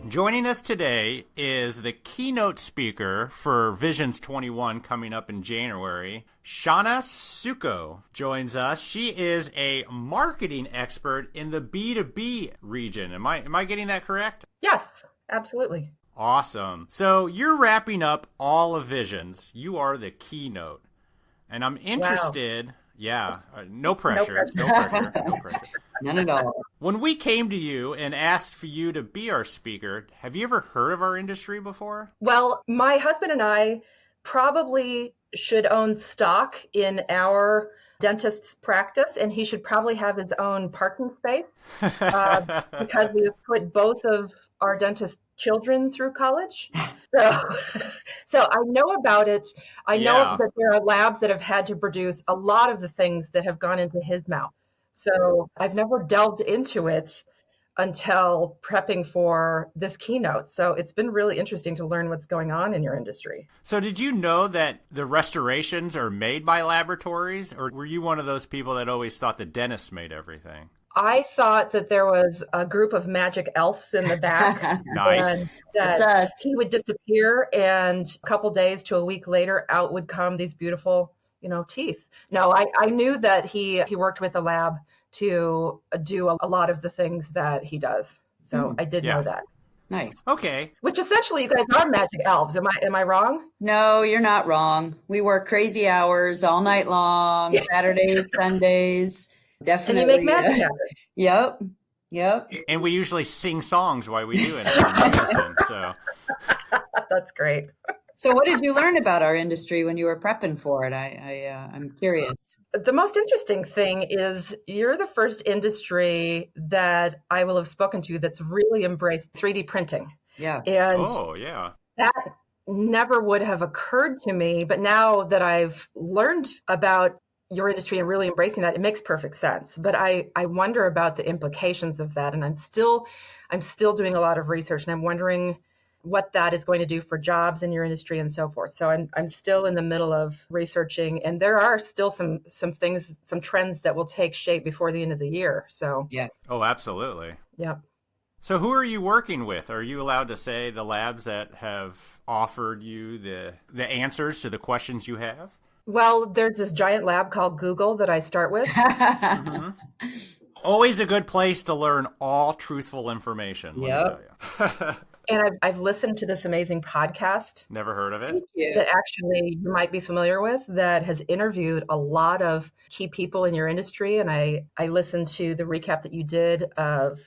Joining us today is the keynote speaker for Visions 21 coming up in January. Shawna Suckow joins us. She is a marketing expert in the B2B region. Am I getting that correct? Yes, absolutely. Awesome. So you're wrapping up all of Visions. You are the keynote. And I'm interested, Yeah, no pressure. No pressure. No pressure. None at all. When we came to you and asked for you to be our speaker, have you ever heard of our industry before? Well, my husband and I probably should own stock in our dentist's practice, and he should probably have his own parking space because we've put both of our dentist children through college. So I know about it. I know that there are labs that have had to produce a lot of the things that have gone into his mouth. So I've never delved into it until prepping for this keynote. So it's been really interesting to learn what's going on in your industry. So did you know that the restorations are made by laboratories, or were you one of those people that always thought the dentist made everything? I thought that there was a group of magic elves in the back. Nice. And that he would disappear, and a couple days to a week later, out would come these beautiful, teeth. No, I knew that he worked with a lab to do a lot of the things that he does. So I did know that. Nice. Okay. Which essentially you guys are magic elves. Am I wrong? No, you're not wrong. We work crazy hours all night long, Saturdays, Sundays. Definitely. And you make magic happen. Yep. And we usually sing songs while we do it. So that's great. So what did you learn about our industry when you were prepping for it? I'm curious. The most interesting thing is you're the first industry that I will have spoken to that's really embraced 3D printing. Yeah. And that never would have occurred to me. But now that I've learned about your industry and really embracing that, it makes perfect sense. But I wonder about the implications of that. And I'm still doing a lot of research, and I'm wondering what that is going to do for jobs in your industry and so forth. So I'm still in the middle of researching, and there are still some things, some trends that will take shape before the end of the year. So yeah. Oh, absolutely. Yeah. So who are you working with? Are you allowed to say the labs that have offered you the answers to the questions you have? Well, there's this giant lab called Google that I start with. Mm-hmm. Always a good place to learn all truthful information. Yep. And I've listened to this amazing podcast. Never heard of it. That actually you might be familiar with, that has interviewed a lot of key people in your industry. And I listened to the recap that you did of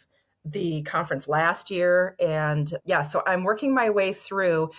the conference last year. And so I'm working my way through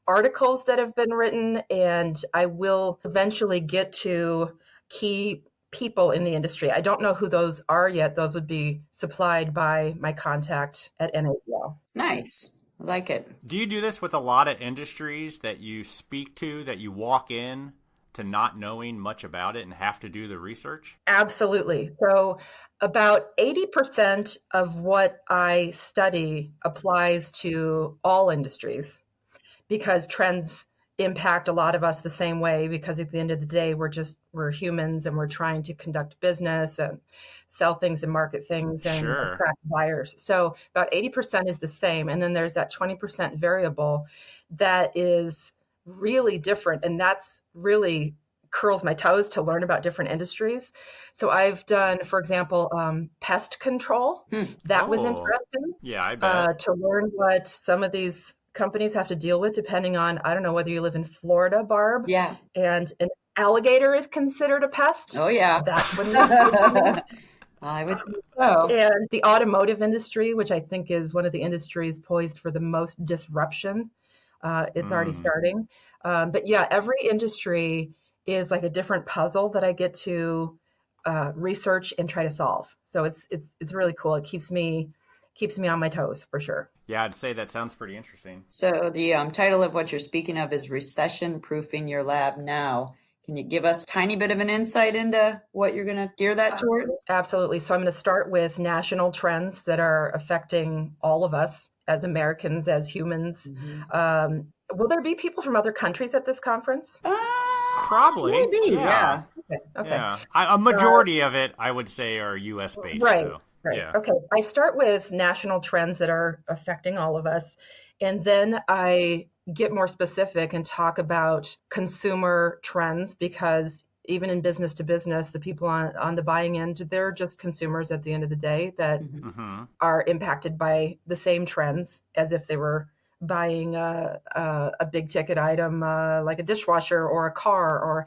articles that have been written, and I will eventually get to key people in the industry. I don't know who those are yet. Those would be supplied by my contact at NADL. Nice. I like it. Do you do this with a lot of industries that you speak to, that you walk in to not knowing much about it and have to do the research? Absolutely. So about 80% of what I study applies to all industries, because trends impact a lot of us the same way, because at the end of the day, we're humans, and we're trying to conduct business and sell things and market things and attract buyers. So about 80% is the same. And then there's that 20% variable that is really different. And that's really curls my toes to learn about different industries. So I've done, for example, pest control. That was interesting. Yeah, I bet. To learn what some of these companies have to deal with, depending on, I don't know whether you live in Florida, Barb. Yeah. And an alligator is considered a pest. Oh, yeah. That wouldn't I would think so. And the automotive industry, which I think is one of the industries poised for the most disruption. It's already starting. But yeah, every industry is like a different puzzle that I get to research and try to solve. So it's really cool. It keeps me on my toes for sure. Yeah, I'd say that sounds pretty interesting. So the title of what you're speaking of is Recession Proofing Your Lab Now. Can you give us a tiny bit of an insight into what you're going to gear that towards? Absolutely. So I'm going to start with national trends that are affecting all of us as Americans, as humans. Mm-hmm. Will there be people from other countries at this conference? Probably. Maybe, yeah. Okay. Yeah. A majority of it, I would say, are U.S. based. Right. Though. Right. Yeah. Okay. I start with national trends that are affecting all of us. And then I get more specific and talk about consumer trends, because even in business to business, the people on the buying end, they're just consumers at the end of the day that are impacted by the same trends as if they were buying a big ticket item like a dishwasher or a car, or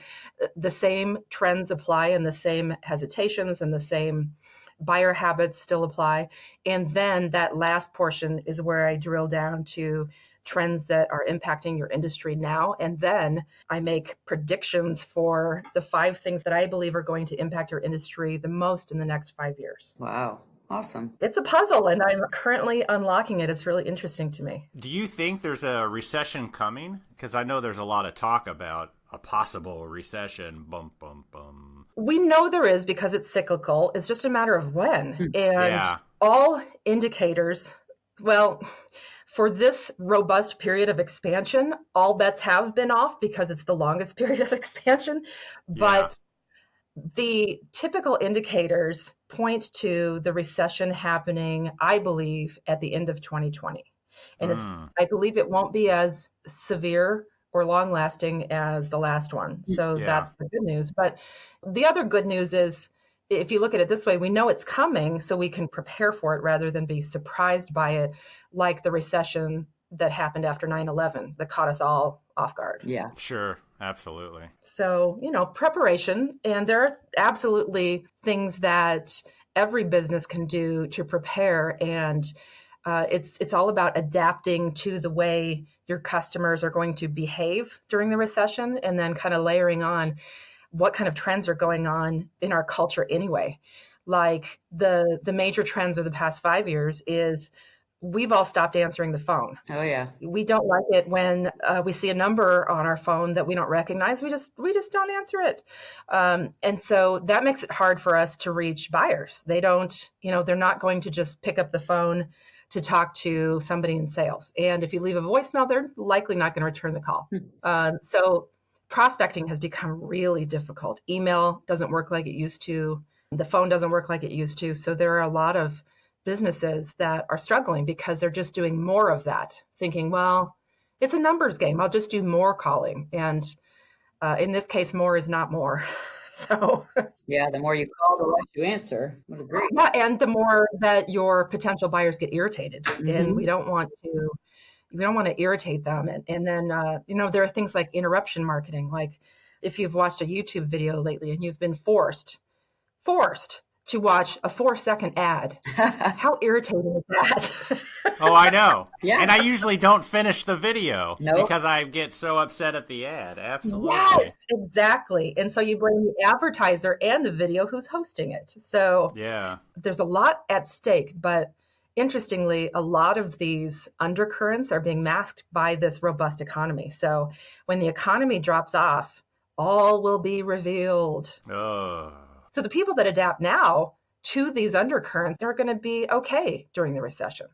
the same trends apply and the same hesitations and the same buyer habits still apply. And then that last portion is where I drill down to trends that are impacting your industry now. And then I make predictions for the 5 things that I believe are going to impact your industry the most in the next 5 years. Wow. Awesome. It's a puzzle, and I'm currently unlocking it. It's really interesting to me. Do you think there's a recession coming? Because I know there's a lot of talk about a possible recession. Bum, bum, bum. We know there is because it's cyclical. It's just a matter of when. And all indicators, well, for this robust period of expansion, all bets have been off because it's the longest period of expansion. But the typical indicators point to the recession happening, I believe, at the end of 2020. And I believe it won't be as severe or long lasting as the last one. So that's the good news. But the other good news is, if you look at it this way, we know it's coming, so we can prepare for it rather than be surprised by it, like the recession that happened after 9/11 that caught us all off guard. Yeah. Sure. Absolutely. So, preparation, and there are absolutely things that every business can do to prepare. And it's all about adapting to the way your customers are going to behave during the recession, and then kind of layering on what kind of trends are going on in our culture anyway. Like the major trends of the past 5 years is we've all stopped answering the phone. Oh yeah. We don't like it when we see a number on our phone that we don't recognize. We just don't answer it. And so that makes it hard for us to reach buyers. They don't, they're not going to just pick up the phone to talk to somebody in sales. And if you leave a voicemail, they're likely not going to return the call. So prospecting has become really difficult. Email doesn't work like it used to. The phone doesn't work like it used to. So there are a lot of businesses that are struggling because they're just doing more of that, thinking, well, it's a numbers game. I'll just do more calling. And in this case, more is not more. So yeah, the more you call, the less you answer. I would agree. Yeah, and the more that your potential buyers get irritated, and we don't want to irritate them. And then there are things like interruption marketing. Like if you've watched a YouTube video lately and you've been forced to watch a 4-second ad. How irritating is that? Oh, I know. Yeah. And I usually don't finish the video because I get so upset at the ad. Absolutely. Yes, exactly. And so you bring the advertiser and the video who's hosting it. So there's a lot at stake, but interestingly, a lot of these undercurrents are being masked by this robust economy. So when the economy drops off, all will be revealed. Oh. So the people that adapt now to these undercurrents are going to be okay during the recession.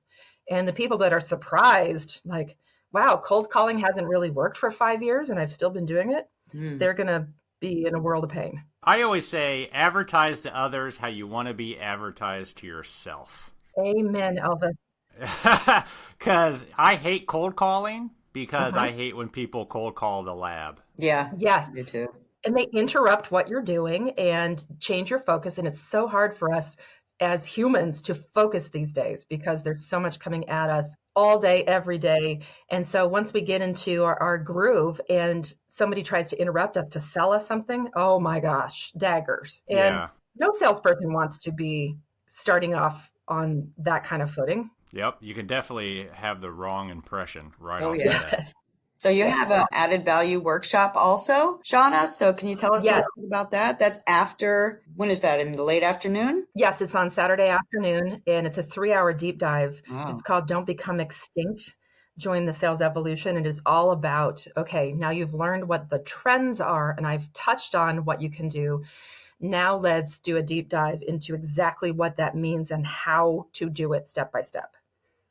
And the people that are surprised, like, wow, cold calling hasn't really worked for 5 years and I've still been doing it, they're going to be in a world of pain. I always say, advertise to others how you want to be advertised to yourself. Amen, Elvis. Because I hate cold calling because I hate when people cold call the lab. Yeah. Yes. Me too. And they interrupt what you're doing and change your focus. And it's so hard for us as humans to focus these days because there's so much coming at us all day, every day. And so once we get into our groove and somebody tries to interrupt us to sell us something, oh my gosh, daggers. And no salesperson wants to be starting off on that kind of footing. Yep. You can definitely have the wrong impression right off the bat. So you have an added value workshop also, Shawna. So can you tell us a little bit about that? That's after, when is that, in the late afternoon? Yes, it's on Saturday afternoon, and it's a 3-hour deep dive. Wow. It's called Don't Become Extinct. Join the Sales Evolution. It is all about, okay, now you've learned what the trends are, and I've touched on what you can do. Now let's do a deep dive into exactly what that means and how to do it step by step.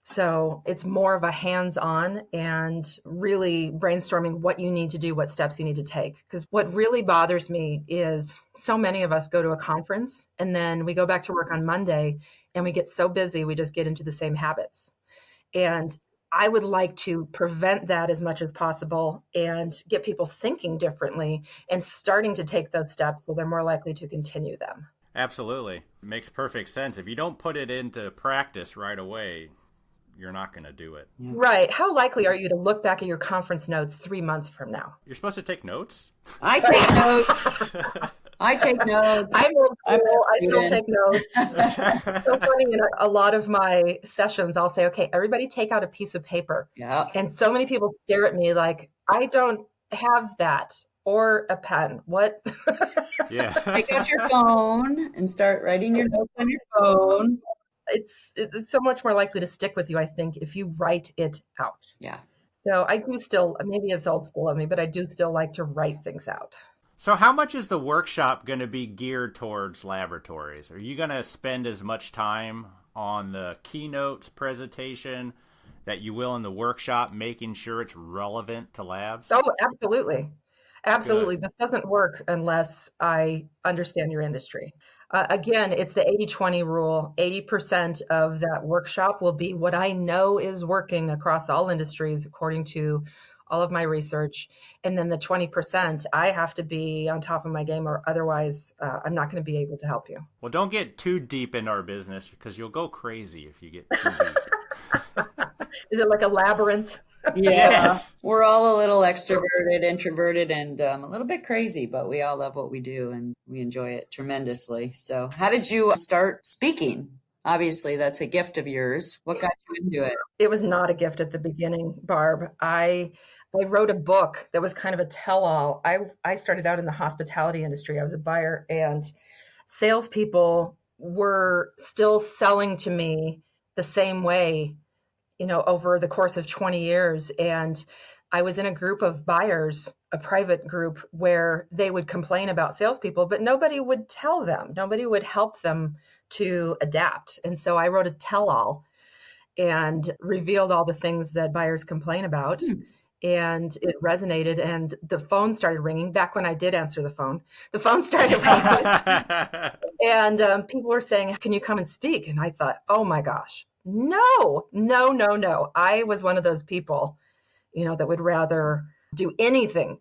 So it's more of a hands-on and really brainstorming what you need to do, what steps you need to take. Because what really bothers me is so many of us go to a conference and then we go back to work on Monday and we get so busy, we just get into the same habits. And I would like to prevent that as much as possible and get people thinking differently and starting to take those steps so they're more likely to continue them. Absolutely. It makes perfect sense. If you don't put it into practice right away, you're not going to do it. Yeah. Right. How likely are you to look back at your conference notes 3 months from now? You're supposed to take notes? I take notes. I take notes. I'm old I'm school. a I still student. take notes. So funny, in a lot of my sessions, I'll say, okay, everybody take out a piece of paper. Yeah. And so many people stare at me like, I don't have that or a pen. What? Yeah. Take out your phone and start writing your notes on your phone. It's so much more likely to stick with you, I think, if you write it out. Yeah. So I do still, maybe it's old school of me, but I do still like to write things out. So how much is the workshop going to be geared towards laboratories? Are you going to spend as much time on the keynotes presentation that you will in the workshop, making sure it's relevant to labs? Oh, absolutely. Absolutely. Good. This doesn't work unless I understand your industry. Again, it's the 80-20 rule. 80% of that workshop will be what I know is working across all industries, according to all of my research. And then the 20%, I have to be on top of my game, or otherwise I'm not going to be able to help you. Well, don't get too deep into our business, because you'll go crazy if you get too deep. Is it like a labyrinth? Yeah. Yes. We're all a little extroverted, introverted, and a little bit crazy, but we all love what we do and we enjoy it tremendously. So how did you start speaking? Obviously, that's a gift of yours. What got you into it? It was not a gift at the beginning, Barb. I wrote a book that was kind of a tell-all. I started out in the hospitality industry. I was a buyer, and salespeople were still selling to me the same way, over the course of 20 years. And I was in a group of buyers, a private group, where they would complain about salespeople, but nobody would tell them. Nobody would help them to adapt. And so I wrote a tell-all and revealed all the things that buyers complain about. And it resonated, and the phone started ringing. Back when I did answer the phone started ringing. And people were saying, can you come and speak? And I thought, oh my gosh, no. I was one of those people, that would rather do anything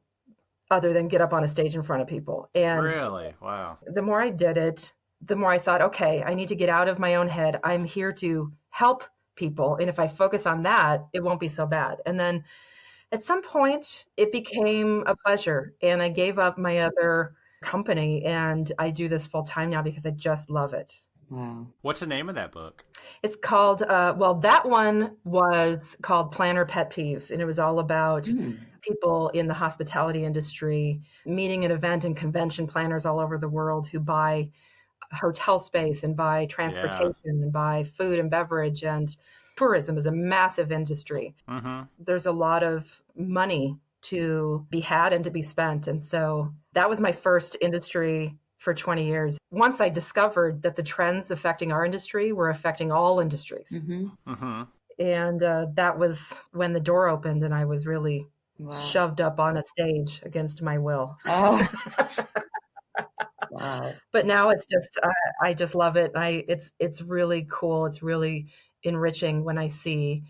other than get up on a stage in front of people. And really? Wow. The more I did it, the more I thought, okay, I need to get out of my own head. I'm here to help people. And if I focus on that, it won't be so bad. And then at some point, it became a pleasure, and I gave up my other company, and I do this full time now because I just love it. Wow. What's the name of that book? It's called, that one was called Planner Pet Peeves, and it was all about people in the hospitality industry meeting at event and convention planners all over the world who buy hotel space and buy transportation and buy food and beverage, and tourism is a massive industry. Mm-hmm. There's a lot of money to be had and to be spent. And so that was my first industry for 20 years. Once I discovered that the trends affecting our industry were affecting all industries. Mm-hmm. Mm-hmm. And that was when the door opened, and I was really shoved up on a stage against my will. Oh. Wow. But now it's just, I just love it. It's really cool. It's really enriching when I see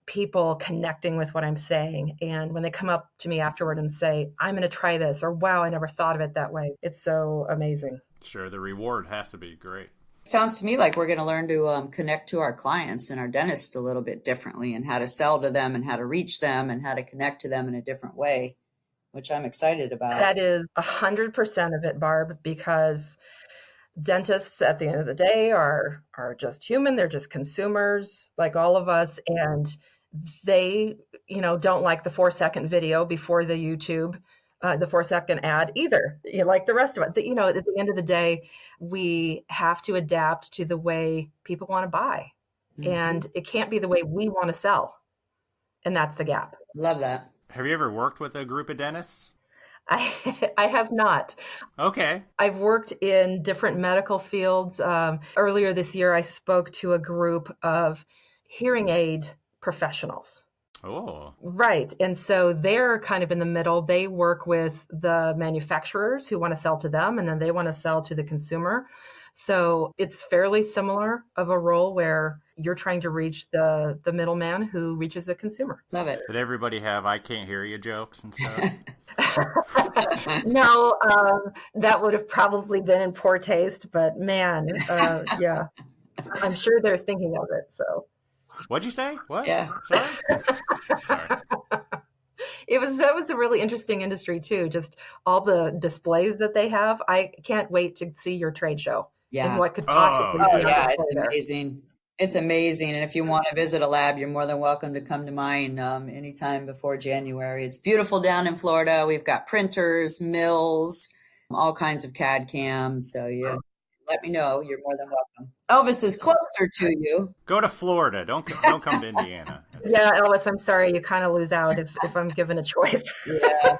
people connecting with what I'm saying. And when they come up to me afterward and say, I'm going to try this, or wow, I never thought of it that way. It's so amazing. Sure. The reward has to be great. Sounds to me like we're going to learn to connect to our clients and our dentists a little bit differently, and how to sell to them and how to reach them and how to connect to them in a different way, which I'm excited about. That is 100% of it, Barb, because dentists at the end of the day are just human. They're just consumers like all of us. And they, don't like the 4-second video before the YouTube, the 4-second ad either, like the rest of it. At the end of the day, we have to adapt to the way people want to buy. Mm-hmm. And it can't be the way we want to sell. And that's the gap. Love that. Have you ever worked with a group of dentists? I have not. Okay. I've worked in different medical fields. Earlier this year, I spoke to a group of hearing aid professionals. Oh. Right. And so they're kind of in the middle. They work with the manufacturers who want to sell to them, and then they want to sell to the consumer. So it's fairly similar of a role where you're trying to reach the middleman who reaches the consumer. Love it. Did everybody have I can't hear you jokes and stuff? No, that would have probably been in poor taste, but man, yeah, I'm sure they're thinking of it. So What'd you say? What? Yeah. Sorry? Sorry. That was a really interesting industry too. Just all the displays that they have. I can't wait to see your trade show. Yeah. And what could possibly Oh, be on yeah, display it's there. amazing. It's amazing. And if you want to visit a lab, you're more than welcome to come to mine anytime before January. It's beautiful down in Florida. We've got printers, mills, all kinds of CAD CAM. So let me know. You're more than welcome. Elvis is closer to you. Go to Florida. Don't come to Indiana. Yeah, Elvis, I'm sorry. You kind of lose out if I'm given a choice. Yeah.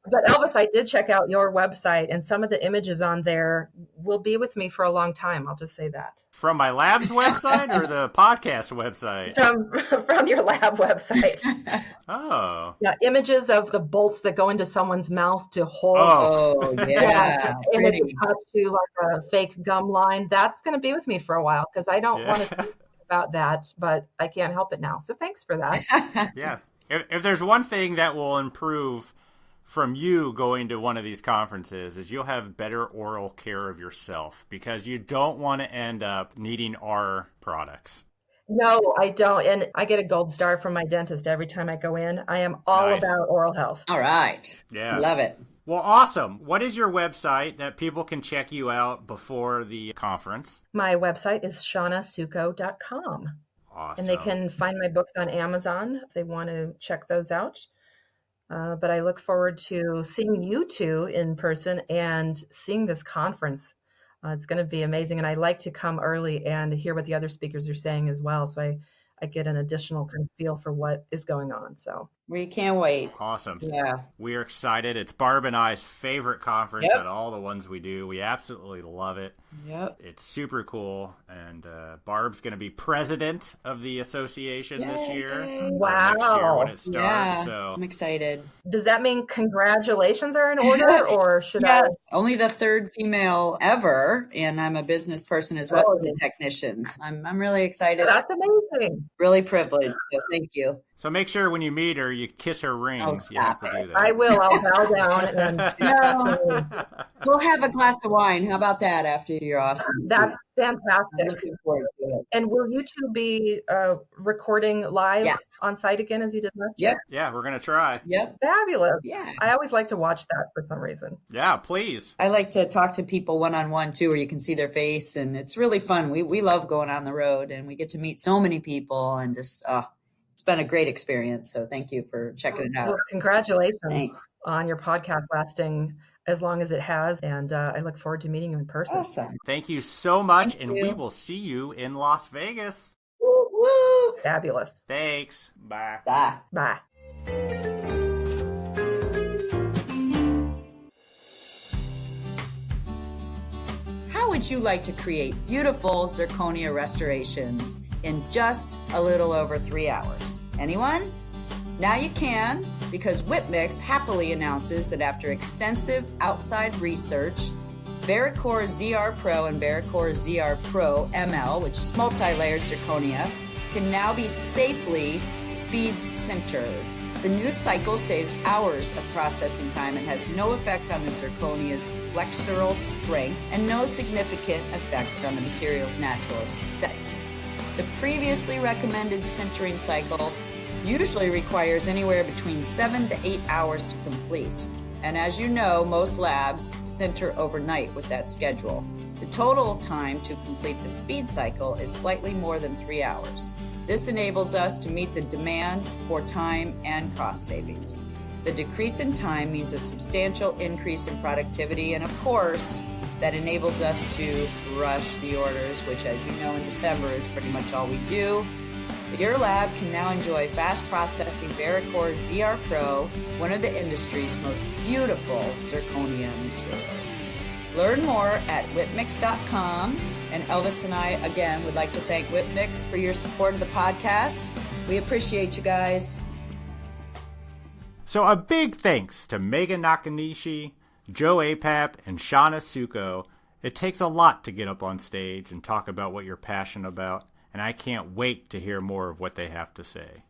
But Elvis, I did check out your website, and some of the images on there will be with me for a long time. I'll just say that. From my lab's website or the podcast website? From your lab website. Oh. Yeah, images of the bolts that go into someone's mouth to hold. Oh, yeah. And it's attached to like a fake gum line. That's going to be with me for a while because I don't want to think about that, but I can't help it now. So thanks for that. Yeah. If there's one thing that will improve from you going to one of these conferences is you'll have better oral care of yourself because you don't want to end up needing our products. No, I don't. And I get a gold star from my dentist every time I go in. I am all about oral health. All right. Yeah. Love it. Well, awesome. What is your website that people can check you out before the conference? My website is shawnasuckow.com. Awesome. And they can find my books on Amazon if they want to check those out. But I look forward to seeing you two in person and seeing this conference. It's going to be amazing. And I like to come early and hear what the other speakers are saying as well. So I get an additional kind of feel for what is going on. So we can't wait. Awesome. Yeah. We are excited. It's Barb and I's favorite conference out of all the ones we do. We absolutely love it. Yep. It's super cool. And Barb's going to be president of the association this year. Wow. Next year when it starts. Yeah, so I'm excited. Does that mean congratulations are in order or should Yes, only the third female ever. And I'm a business person as well as a technician. I'm really excited. That's amazing. Really privileged. So thank you. So make sure when you meet her, you kiss her rings. Oh, you have to do that. I will. I'll bow down. And No, we'll have a glass of wine. How about that after your awesome? That's I'm fantastic. looking forward to it. And will you two be recording live Yes. on site again as you did last year? Yep. Yeah, we're going to try. Yep. Fabulous. Yeah. I always like to watch that for some reason. Yeah, please. I like to talk to people one-on-one too, where you can see their face, and it's really fun. We love going on the road, and we get to meet so many people, and just it's been a great experience. So thank you for checking it out. Well, congratulations Thanks. on your podcast lasting as long as it has, and I look forward to meeting you in person. Awesome. Thank you so much, Thank and you. we will see you in Las Vegas. Woo, woo. Fabulous. Thanks. Bye. Bye. Bye. How would you like to create beautiful zirconia restorations in just a little over 3 hours? Anyone? Now you can, because Whitmix happily announces that after extensive outside research, Vericore ZR Pro and Vericore ZR Pro ML, which is multi-layered zirconia, can now be safely speed sintered. The new cycle saves hours of processing time and has no effect on the zirconia's flexural strength and no significant effect on the material's natural aesthetics. The previously recommended sintering cycle usually requires anywhere between 7 to 8 hours to complete. And as you know, most labs sinter overnight with that schedule. The total time to complete the speed cycle is slightly more than 3 hours. This enables us to meet the demand for time and cost savings. The decrease in time means a substantial increase in productivity, and of course, that enables us to rush the orders, which, as you know, in December is pretty much all we do. So your lab can now enjoy fast processing Vericore ZR Pro, one of the industry's most beautiful zirconia materials. Learn more at whitmix.com. And Elvis and I, again, would like to thank Whitmix for your support of the podcast. We appreciate you guys. So a big thanks to Megan Nakanishi, Joe Apap, and Shawna Suckow. It takes a lot to get up on stage and talk about what you're passionate about, and I can't wait to hear more of what they have to say.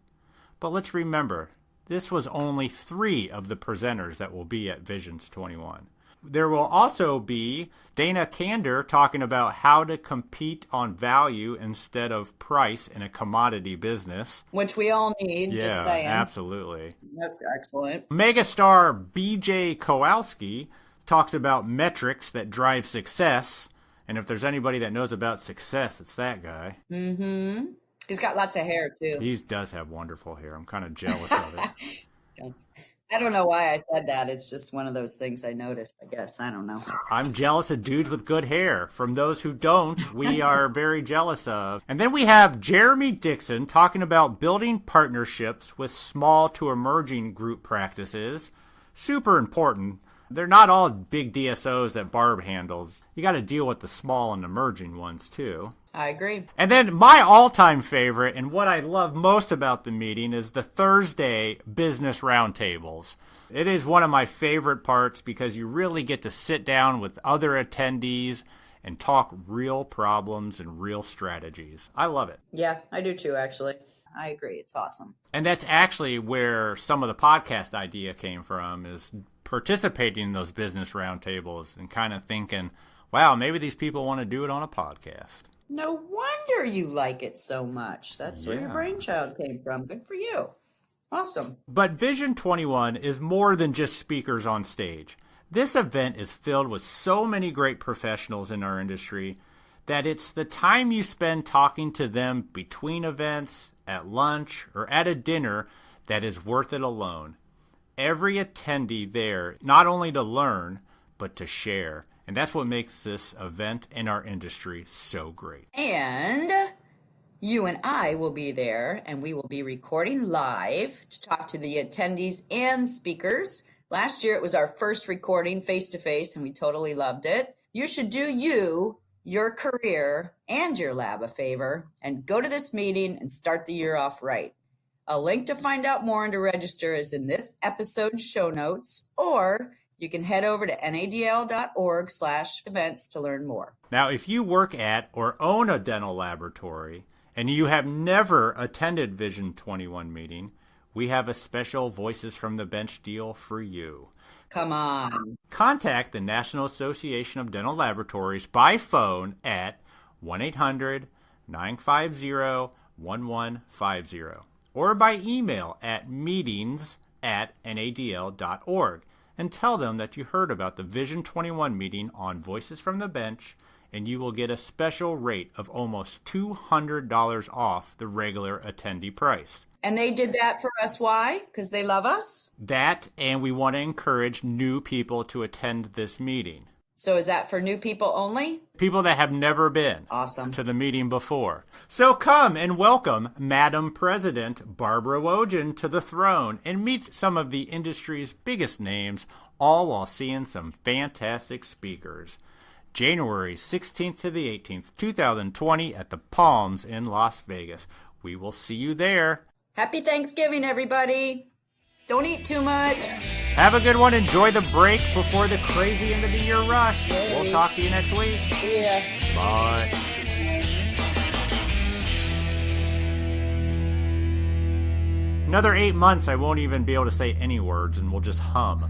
But let's remember, this was only 3 of the presenters that will be at Visions 21. There will also be Dana Kander talking about how to compete on value instead of price in a commodity business. Which we all need, just saying. Absolutely. That's excellent. Megastar BJ Kowalski talks about metrics that drive success. And if there's anybody that knows about success, it's that guy. Mm-hmm. He's got lots of hair, too. He does have wonderful hair. I'm kind of jealous of it. I don't know why I said that. It's just one of those things I noticed, I guess. I don't know. I'm jealous of dudes with good hair. From those who don't, we are very jealous of. And then we have Jeremy Dixon talking about building partnerships with small to emerging group practices. Super important. They're not all big DSOs that Barb handles. You got to deal with the small and emerging ones, too. I agree. And then my all-time favorite, and what I love most about the meeting, is the Thursday business roundtables. It is one of my favorite parts because you really get to sit down with other attendees and talk real problems and real strategies. I love it. Yeah, I do too, actually. I agree. It's awesome. And that's actually where some of the podcast idea came from, is participating in those business roundtables and kind of thinking, wow, maybe these people want to do it on a podcast. No wonder you like it so much. That's where your brainchild came from. Good for you. Awesome. But Vision 21 is more than just speakers on stage. This event is filled with so many great professionals in our industry that it's the time you spend talking to them between events, at lunch, or at a dinner that is worth it alone. Every attendee there, not only to learn, but to share. And that's what makes this event in our industry so great. And you and I will be there, and we will be recording live to talk to the attendees and speakers. Last year, it was our first recording face-to-face, and we totally loved it. You should do you, your career, and your lab a favor, and go to this meeting and start the year off right. A link to find out more and to register is in this episode's show notes, or you can head over to nadl.org/events to learn more. Now, if you work at or own a dental laboratory and you have never attended Vision 21 meeting, we have a special Voices from the Bench deal for you. Come on. Contact the National Association of Dental Laboratories by phone at 1-800-950-1150 or by email at meetings@nadl.org. and tell them that you heard about the Vision 21 meeting on Voices from the Bench, and you will get a special rate of almost $200 off the regular attendee price. And they did that for us. Why? Because they love us? That, and we want to encourage new people to attend this meeting. So is that for new people only? People that have never been to the meeting before. So come and welcome Madam President Barbara Wojdan to the throne and meet some of the industry's biggest names, all while seeing some fantastic speakers. January 16th to the 18th, 2020 at the Palms in Las Vegas. We will see you there. Happy Thanksgiving, everybody. Don't eat too much. Have a good one. Enjoy the break before the crazy end of the year rush. Yay. We'll talk to you next week. See ya. Bye. Another 8 months, I won't even be able to say any words, and we'll just hum.